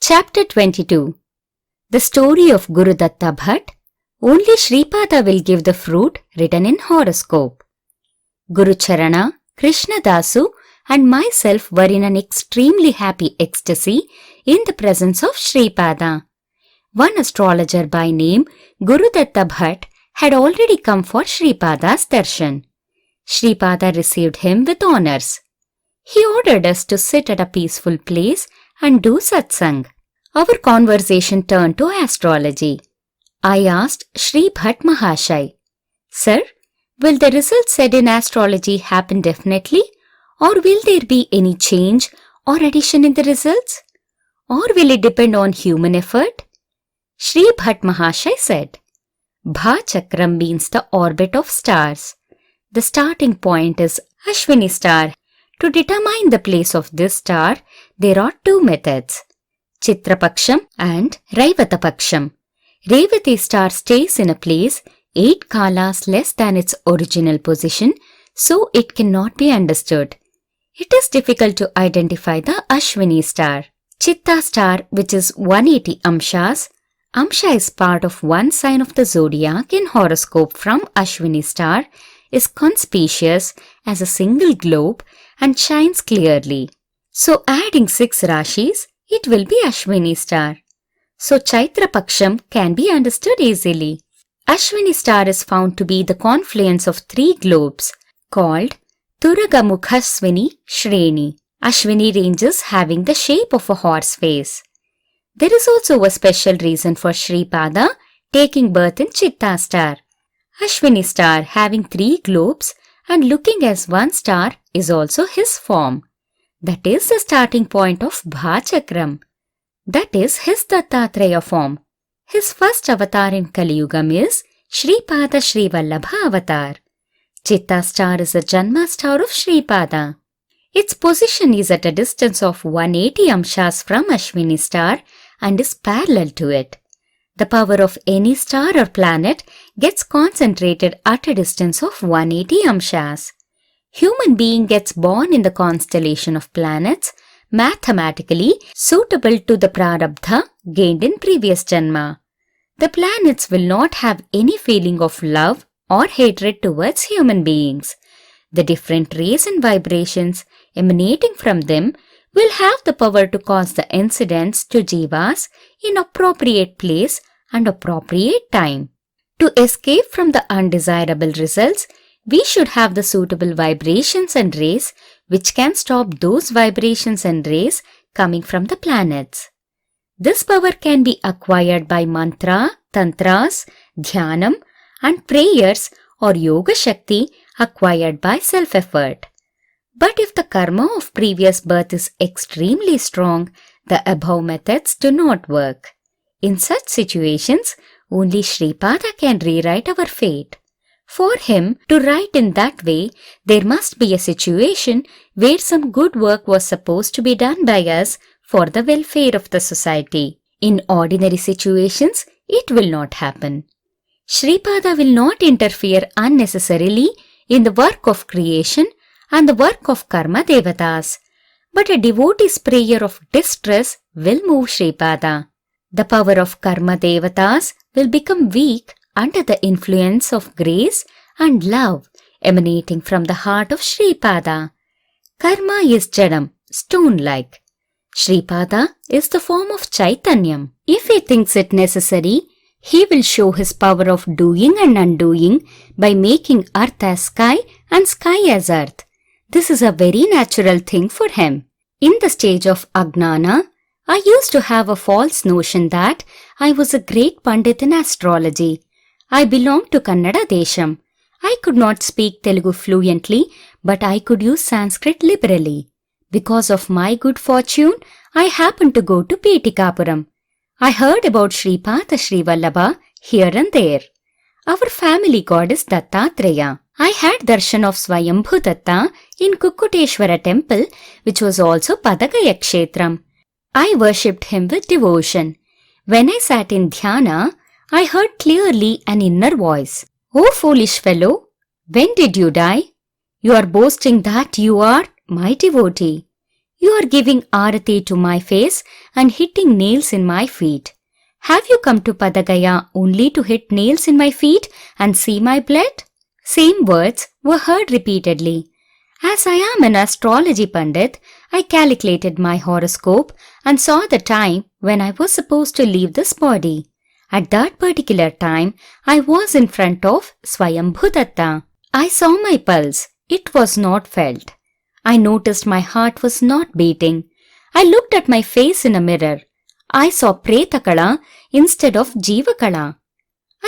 Chapter 22. The Story of Gurudatta Bhatt. Only Sripada will give the fruit written in Horoscope. Gurucharana, Krishna Dasu and myself were in an extremely happy ecstasy in the presence of Sripada. One astrologer by name Guru Datta Bhatt had already come for Sripada's darshan. Sripada received him with honors. He ordered us to sit at a peaceful place and do satsang. Our conversation turned to astrology. I asked Sri Bhatt Mahasay, "Sir, will the results said in astrology happen definitely, or will there be any change or addition in the results? Or will it depend on human effort?" Sri Bhatt Mahasay said, chakram means the orbit of stars. The starting point is Aswini Star. To determine the place of this star, there are two methods, chitra paksham and raivatha paksham. Raivatha star stays in a place 8 kalas less than its original position, so it cannot be understood. It is difficult to identify the Aswini star. Chitra star, which is 180 amshas. Amsha is part of one sign of the zodiac in horoscope from Aswini star, is conspicuous as a single globe and shines clearly. So adding 6 rashis, it will be Aswini star. So Chaitra Paksham can be understood easily. Aswini star is found to be the confluence of 3 globes called Turagamukhaswini Shreni. Aswini ranges having the shape of a horse face. There is also a special reason for Sripada taking birth in Chitta star. Aswini star having 3 globes and looking as one star is also his form. That is the starting point of chakram. That is his dattatreya form. His first avatar in Kali Yugam is Sripada Srivallabha avatar. Chitta star is the Janma star of Sripada. Its position is at a distance of 180 amshas from Aswini star and is parallel to it. The power of any star or planet gets concentrated at a distance of 180 amshas. Human being gets born in the constellation of planets mathematically suitable to the prarabdha gained in previous janma. The planets will not have any feeling of love or hatred towards human beings. The different rays and vibrations emanating from them will have the power to cause the incidents to jivas in appropriate place and appropriate time. To escape from the undesirable results, we should have the suitable vibrations and rays which can stop those vibrations and rays coming from the planets. This power can be acquired by mantra, tantras, dhyanam and prayers or yoga shakti acquired by self-effort. But if the karma of previous birth is extremely strong, the above methods do not work. In such situations, only Sripada can rewrite our fate. For him to write in that way, there must be a situation where some good work was supposed to be done by us for the welfare of the society. In ordinary situations, it will not happen. Sripada will not interfere unnecessarily in the work of creation and the work of karma devatas, but a devotee's prayer of distress will move Sripada. The power of karma devatas will become weak under the influence of grace and love emanating from the heart of Sripada. Karma is jadam, stone-like. Sripada is the form of Chaitanyam. If he thinks it necessary, he will show his power of doing and undoing by making earth as sky and sky as earth. This is a very natural thing for him. In the stage of Ajnana, I used to have a false notion that I was a great Pandit in astrology. I belonged to Kannada Desham. I could not speak Telugu fluently, but I could use Sanskrit liberally. Because of my good fortune, I happened to go to Petikapuram. I heard about Sripada Srivallabha here and there. Our family god is Dattatreya. I had darshan of Swayambhu Datta in Kukkuteshwara temple, which was also Padagaya Kshetram. I worshipped him with devotion. When I sat in dhyana, I heard clearly an inner voice. "Oh foolish fellow, when did you die? You are boasting that you are my devotee. You are giving arati to my face and hitting nails in my feet. Have you come to Padagaya only to hit nails in my feet and see my blood?" Same words were heard repeatedly. As I am an astrology pandit, I calculated my horoscope and saw the time when I was supposed to leave this body. At that particular time, I was in front of Swayambhudatta. I saw my pulse. It was not felt. I noticed my heart was not beating. I looked at my face in a mirror. I saw Pretakala instead of Jivakala.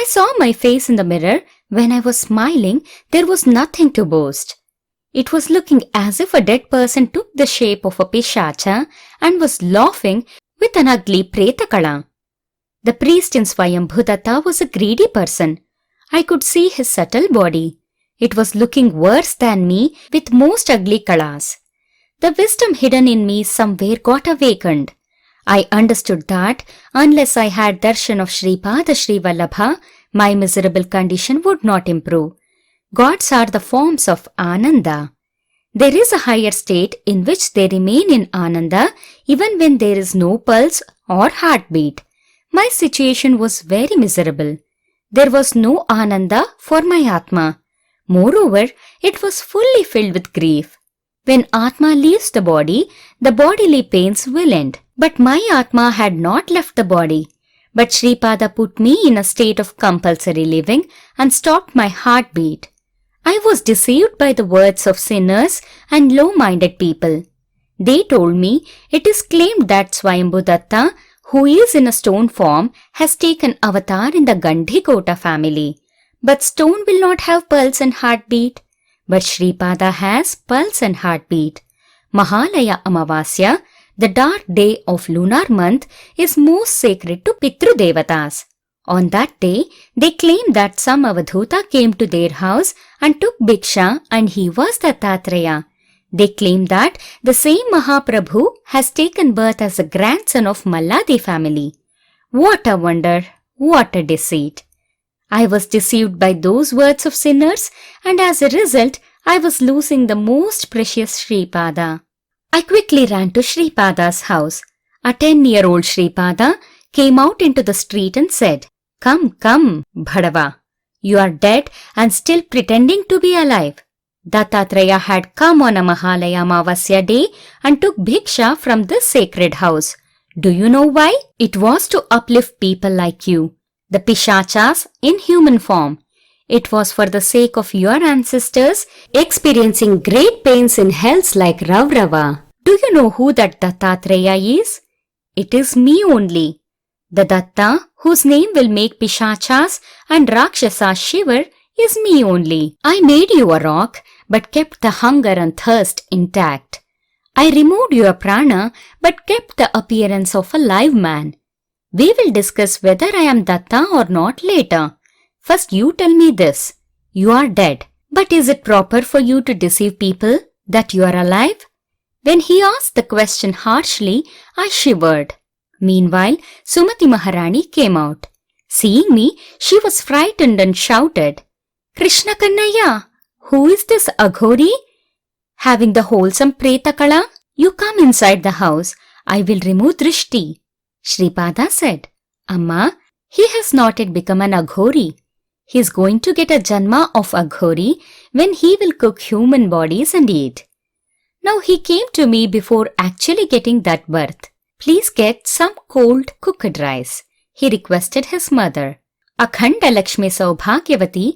I saw my face in the mirror. When I was smiling, there was nothing to boast. It was looking as if a dead person took the shape of a pishacha and was laughing with an ugly Pretakala. The priest in Swayambhudatta was a greedy person. I could see his subtle body. It was looking worse than me with most ugly kalas. The wisdom hidden in me somewhere got awakened. I understood that unless I had darshan of Sripada Srivallabha, my miserable condition would not improve. Gods are the forms of Ananda. There is a higher state in which they remain in Ananda even when there is no pulse or heartbeat. My situation was very miserable. There was no Ananda for my Atma. Moreover, it was fully filled with grief. When Atma leaves the bodily pains will end. But my Atma had not left the body. But Sripada put me in a state of compulsory living and stopped my heartbeat. I was deceived by the words of sinners and low-minded people. They told me it is claimed that Swayambhudatta, who is in a stone form, has taken avatar in the Gandhikota family. But stone will not have pulse and heartbeat. But Sripada has pulse and heartbeat. Mahalaya Amavasya, the dark day of lunar month, is most sacred to Pitru Devatas. On that day, they claim that some Avadhuta came to their house and took Bhiksha and he was Dattatreya. They claim that the same Mahaprabhu has taken birth as a grandson of Malladi family. What a wonder! What a deceit! I was deceived by those words of sinners and as a result, I was losing the most precious Sripada. I quickly ran to Sripada's house. A 10-year-old Sripada came out into the street and said, "Come, come, Bhadava. You are dead and still pretending to be alive." Dattatreya had come on a Mahalaya Amavasya day and took Bhiksha from this sacred house. Do you know why? It was to uplift people like you, the Pishachas in human form. It was for the sake of your ancestors experiencing great pains in hells like Ravrava. Do you know who that Dattatreya is? It is me only. The Datta, whose name will make Pishachas and Rakshasas shiver, is me only. I made you a rock, but kept the hunger and thirst intact. I removed your prana, but kept the appearance of a live man. We will discuss whether I am Datta or not later. First you tell me this. You are dead. But is it proper for you to deceive people that you are alive? When he asked the question harshly, I shivered. Meanwhile, Sumati Maharani came out. Seeing me, she was frightened and shouted, "Krishna Kannaya, who is this Aghori? Having the wholesome Pretakala? You come inside the house. I will remove Drishti." Sripada said, "Amma, he has not yet become an Aghori. He is going to get a Janma of Aghori when he will cook human bodies and eat. Now he came to me before actually getting that birth. Please get some cold cooked rice," he requested his mother. Akhanda Lakshmi Saubhagyavati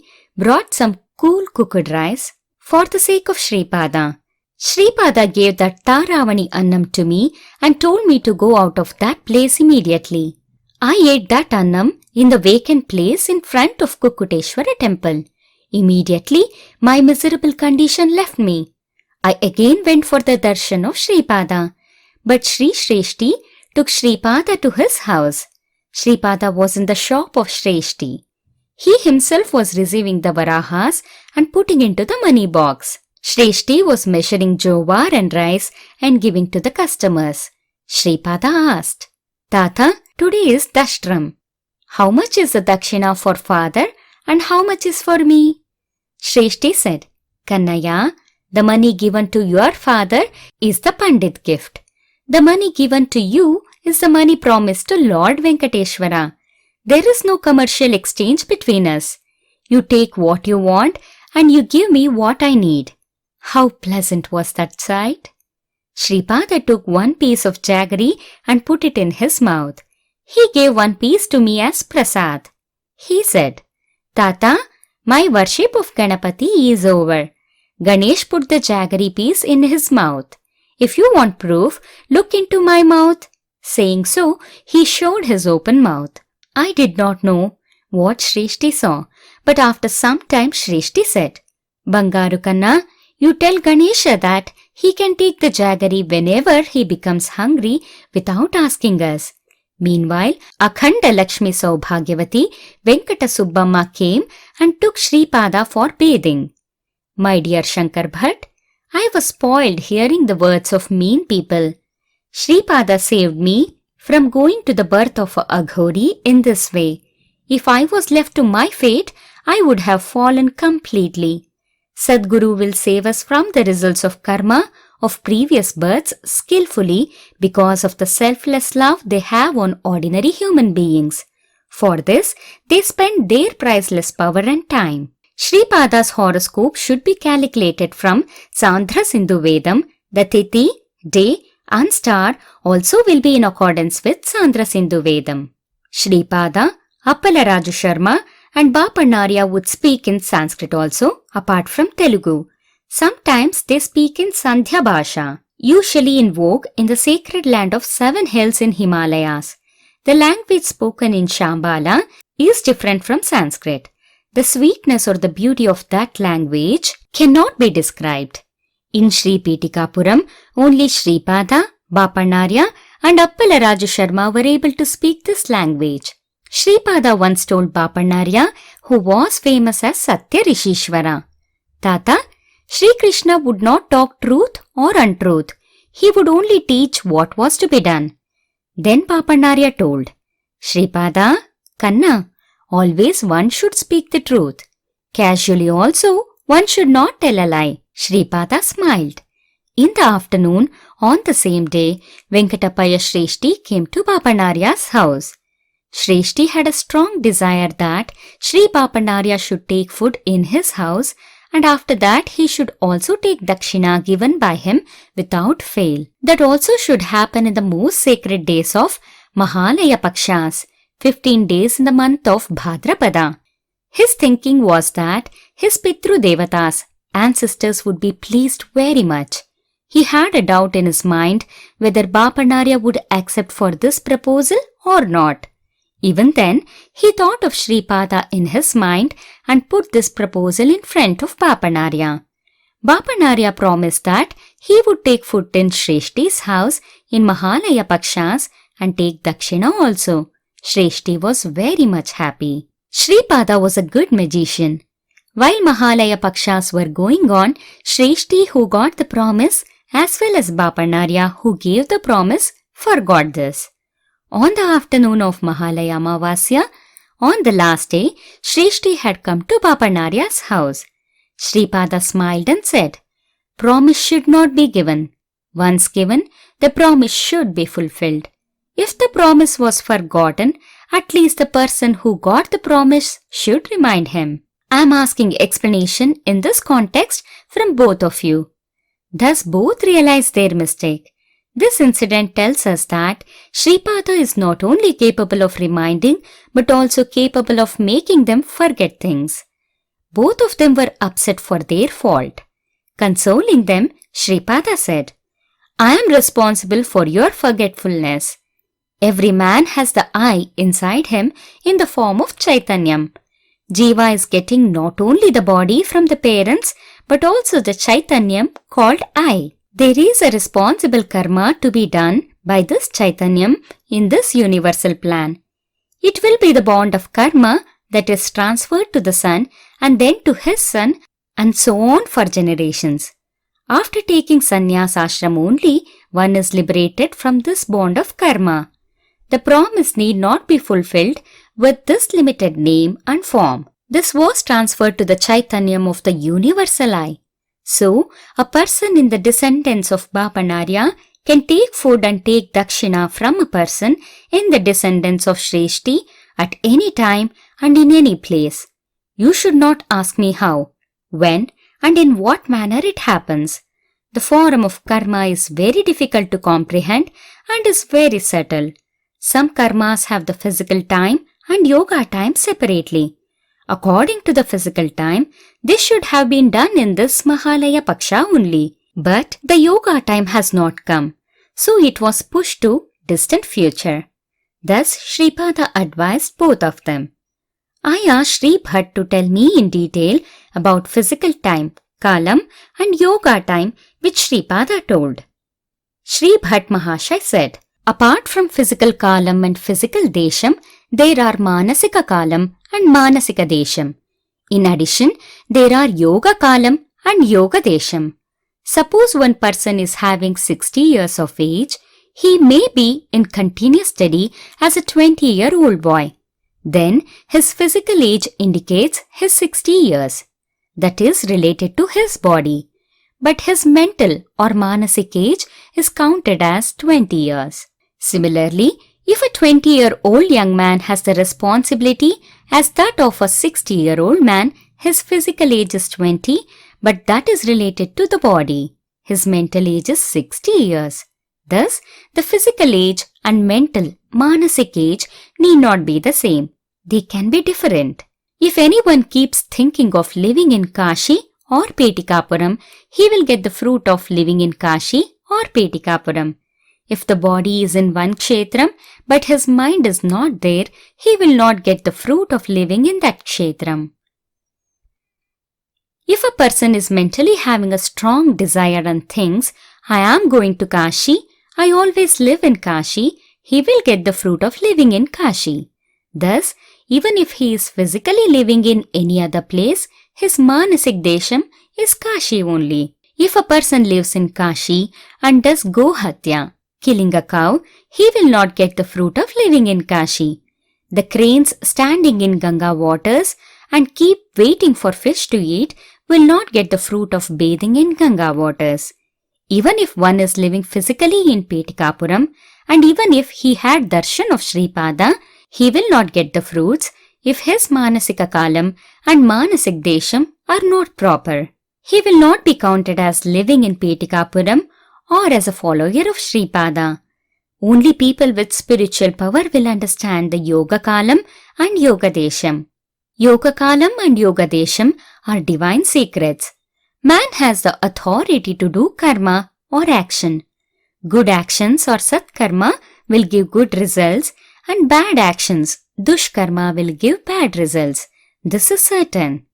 brought some cool cooked rice for the sake of Sripada. Sripada gave that Taravani Annam to me and told me to go out of that place immediately. I ate that Annam in the vacant place in front of Kukuteshwara temple. Immediately, my miserable condition left me. I again went for the darshan of Sripada. But Sri Shreshti took Sripada to his house. Sripada was in the shop of Shreshti. He himself was receiving the varahas and putting into the money box. Shreshti was measuring jowar and rice and giving to the customers. Sripada asked, "Tata, today is Dashtram. How much is the dakshina for father and how much is for me?" Shreshti said, "Kannaya, The money given to your father is the Pandit gift. The money given to you is the money promised to Lord Venkateshwara. There is no commercial exchange between us. You take what you want and you give me what I need. How pleasant was that sight? Sripada took one piece of jaggery and put it in his mouth. He gave one piece to me as prasad. He said, Tata, my worship of Ganapati is over. Ganesh put the jaggery piece in his mouth. If you want proof, look into my mouth. Saying so, he showed his open mouth. I did not know what Shrishti saw, but after some time Shrishti said, Bangaru Kanna, you tell Ganesha that he can take the jaggery whenever he becomes hungry without asking us. Meanwhile, Akhanda Lakshmi Saubhagyavati Venkata Subbamma came and took Sripada for bathing. My dear Shankar Bhatt, I was spoiled hearing the words of mean people. Sripada saved me from going to the birth of a Aghori in this way. If I was left to my fate, I would have fallen completely. Sadguru will save us from the results of karma of previous births skillfully because of the selfless love they have on ordinary human beings. For this, they spend their priceless power and time. Sripada's horoscope should be calculated from Sandhra Sindhu Vedam. The Tithi, day and star also will be in accordance with Sandhra Sindhu Vedam. Sripada, Appalaraju Sharma and Bapanarya would speak in Sanskrit also, apart from Telugu. Sometimes they speak in Sandhya Bhasha, usually in vogue in the sacred land of 7 hills in Himalayas. The language spoken in Shambhala is different from Sanskrit. The sweetness or the beauty of that language cannot be described. In Sri Pitikapuram, only Sripada, Bapanarya and Appalaraju Sharma were able to speak this language. Sripada once told Bapanarya, who was famous as Satya Rishishwara, Tata, Sri Krishna would not talk truth or untruth. He would only teach what was to be done. Then Bapanarya told, Sripada, Kanna, always one should speak the truth. Casually also, one should not tell a lie. Sripada smiled. In the afternoon, on the same day, Venkatapaya Shrishti came to Bapanarya's house. Shrishti had a strong desire that Sri Bapanarya should take food in his house, and after that he should also take dakshina given by him without fail. That also should happen in the most sacred days of Mahalaya Pakshas, 15 days in the month of Bhadrapada. His thinking was that his Pitru Devatas, ancestors, would be pleased very much. He had a doubt in his mind whether Bapanarya would accept for this proposal or not. Even then, he thought of Sripada in his mind and put this proposal in front of Bapanarya. Bapanarya promised that he would take food in Shrishti's house in Mahalaya Pakshas and take dakshina also. Shrishti was very much happy. Sripada was a good magician. While Mahalaya Pakshas were going on, Shrishti, who got the promise, as well as Bapanarya, who gave the promise, forgot this. On the afternoon of Mahalaya Amavasya, on the last day, Shrishti had come to Bapanarya's house. Sripada smiled and said, Promise should not be given. Once given, the promise should be fulfilled. If the promise was forgotten, at least the person who got the promise should remind him. I am asking explanation in this context from both of you. Thus both realize their mistake. This incident tells us that Sripada is not only capable of reminding but also capable of making them forget things. Both of them were upset for their fault. Consoling them, Sripada said, I am responsible for your forgetfulness. Every man has the I inside him in the form of Chaitanyam. Jiva is getting not only the body from the parents but also the Chaitanyam called I. There is a responsible karma to be done by this Chaitanyam in this universal plan. It will be the bond of karma that is transferred to the son and then to his son and so on for generations. After taking sannyas ashram only, one is liberated from this bond of karma. The promise need not be fulfilled with this limited name and form. This was transferred to the Chaitanyam of the universal I. So, a person in the descendants of Bapanarya can take food and take dakshina from a person in the descendants of Shreshti at any time and in any place. You should not ask me how, when, and in what manner it happens. The form of karma is very difficult to comprehend and is very subtle. Some karmas have the physical time and yoga time separately. According to the physical time, this should have been done in this Mahalaya Paksha only. But the yoga time has not come, so it was pushed to distant future. Thus, Sripada advised both of them. I asked Sri Bhatt to tell me in detail about physical time, kalam, and yoga time, which Sripada told. Sri Bhatt Mahasay said, apart from physical kalam and physical desham, there are manasika kalam and manasika desham. In addition, there are yoga kalam and yoga desham. Suppose one person is having 60 years of age, he may be in continuous study as a 20-year-old boy. Then his physical age indicates his 60 years. That is related to his body. But his mental or manasik age is counted as 20 years. Similarly, if a 20-year-old young man has the responsibility as that of a 60-year-old man, his physical age is 20, but that is related to the body. His mental age is 60 years. Thus, the physical age and mental, manasik age need not be the same. They can be different. If anyone keeps thinking of living in Kashi or Petikapuram, he will get the fruit of living in Kashi or Petikapuram. If the body is in one kshetram, but his mind is not there, he will not get the fruit of living in that kshetram. If a person is mentally having a strong desire and thinks, I am going to Kashi, I always live in Kashi, he will get the fruit of living in Kashi. Thus, even if he is physically living in any other place, his manasik desham is Kashi only. If a person lives in Kashi and does gohatya, killing a cow, he will not get the fruit of living in Kashi. The cranes standing in Ganga waters and keep waiting for fish to eat will not get the fruit of bathing in Ganga waters. Even if one is living physically in Petikapuram and even if he had darshan of Sripada, he will not get the fruits if his manasika kalam and manasik desham are not proper. He will not be counted as living in Petikapuram or as a follower of Sripada. Only people with spiritual power will understand the yoga kalam and yoga desham. Yoga kalam and yoga desham are divine secrets. Man has the authority to do karma or action. Good actions or sat karma will give good results and bad actions, dushkarma, will give bad results. This is certain.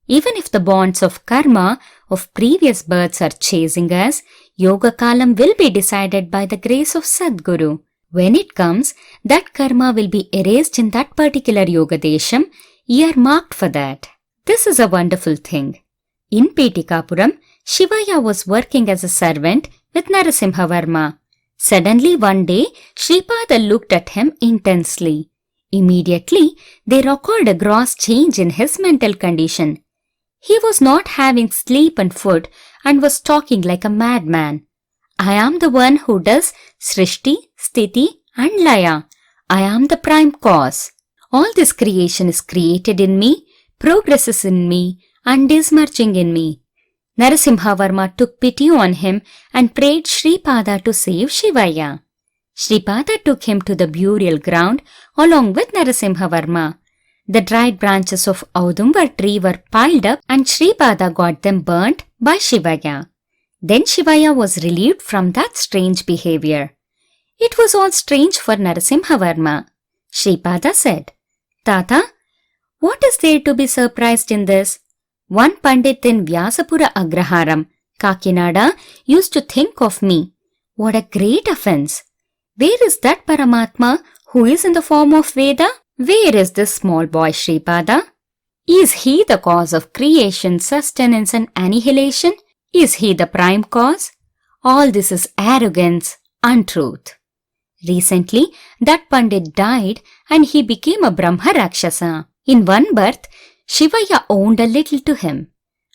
Even if the bonds of karma of previous births are chasing us, yoga kalam will be decided by the grace of Sadguru. When it comes, that karma will be erased in that particular yoga desham, earmarked for that. This is a wonderful thing. In Petikapuram, Shivaya was working as a servant with Narasimhavarma. Suddenly one day, Sripada looked at him intensely. Immediately, there occurred a gross change in his mental condition. He was not having sleep and food and was talking like a madman. I am the one who does Srishti, Sthiti and Laya. I am the prime cause. All this creation is created in me, progresses in me and is merging in me. Narasimhavarma took pity on him and prayed Sripada to save Shivaya. Sripada took him to the burial ground along with Narasimhavarma. The dried branches of Audumbar tree were piled up and Sripada got them burnt by Shivaya. Then Shivaya was relieved from that strange behavior. It was all strange for Narasimhavarma. Sripada said, Tata, what is there to be surprised in this? One Pandit in Vyasapura Agraharam, Kakinada, used to think of me. What a great offense! Where is that Paramatma who is in the form of Veda? Where is this small boy Sripada? Is he the cause of creation, sustenance and annihilation? Is he the prime cause? All this is arrogance, untruth. Recently, that Pandit died and he became a Brahma Rakshasa. In one birth, Shivaya owned a little to him.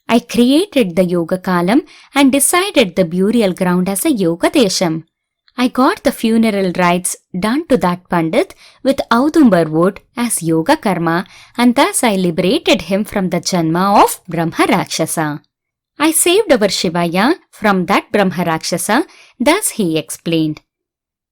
I created the yoga kalam and decided the burial ground as a yoga desham. I got the funeral rites done to that pandit with Audumbar wood as yoga karma, and thus I liberated him from the janma of Brahma Rakshasa. I saved our Shivaya from that Brahma Rakshasa, thus he explained.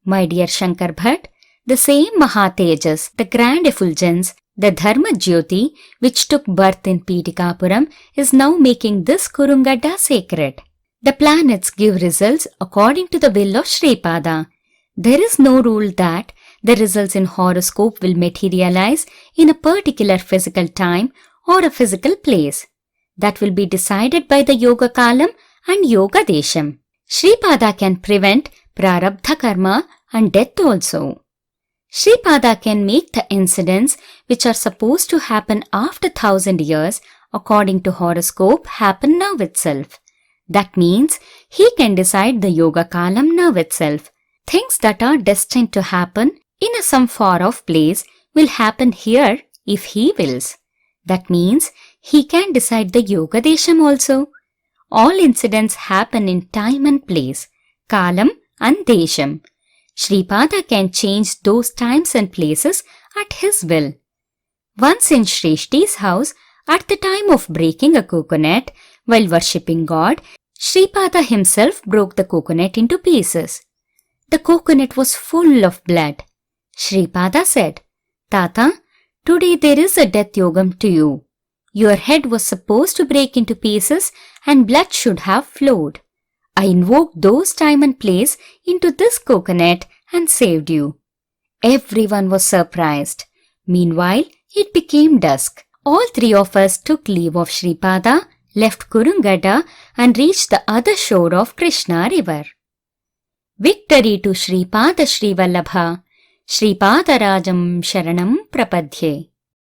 My dear Shankar Bhatt, the same Mahatejas, the grand effulgence, the Dharma Jyoti which took birth in Pitikapuram is now making this Kurungadda sacred. The planets give results according to the will of Sripada. There is no rule that the results in horoscope will materialize in a particular physical time or a physical place. That will be decided by the Yoga Kalam and Yoga Desham. Sripada can prevent Prarabdha Karma and death also. Sripada can make the incidents which are supposed to happen after 1000 years according to horoscope happen now itself. That means he can decide the Yoga Kalam now itself. Things that are destined to happen in some far off place will happen here if he wills. That means he can decide the Yoga Desham also. All incidents happen in time and place, Kalam and Desham. Sripada can change those times and places at his will. Once in Shrishti's house, at the time of breaking a coconut, while worshipping God, Sripada himself broke the coconut into pieces. The coconut was full of blood. Sripada said, Tata, today there is a death yogam to you. Your head was supposed to break into pieces and blood should have flowed. I invoked those time and place into this coconut and saved you. Everyone was surprised. Meanwhile, it became dusk. All three of us took leave of Sripada, left Kurungadda and reached the other shore of Krishna river. Victory to Sripada Srivallabha, sripadarajam saranam prapadhye.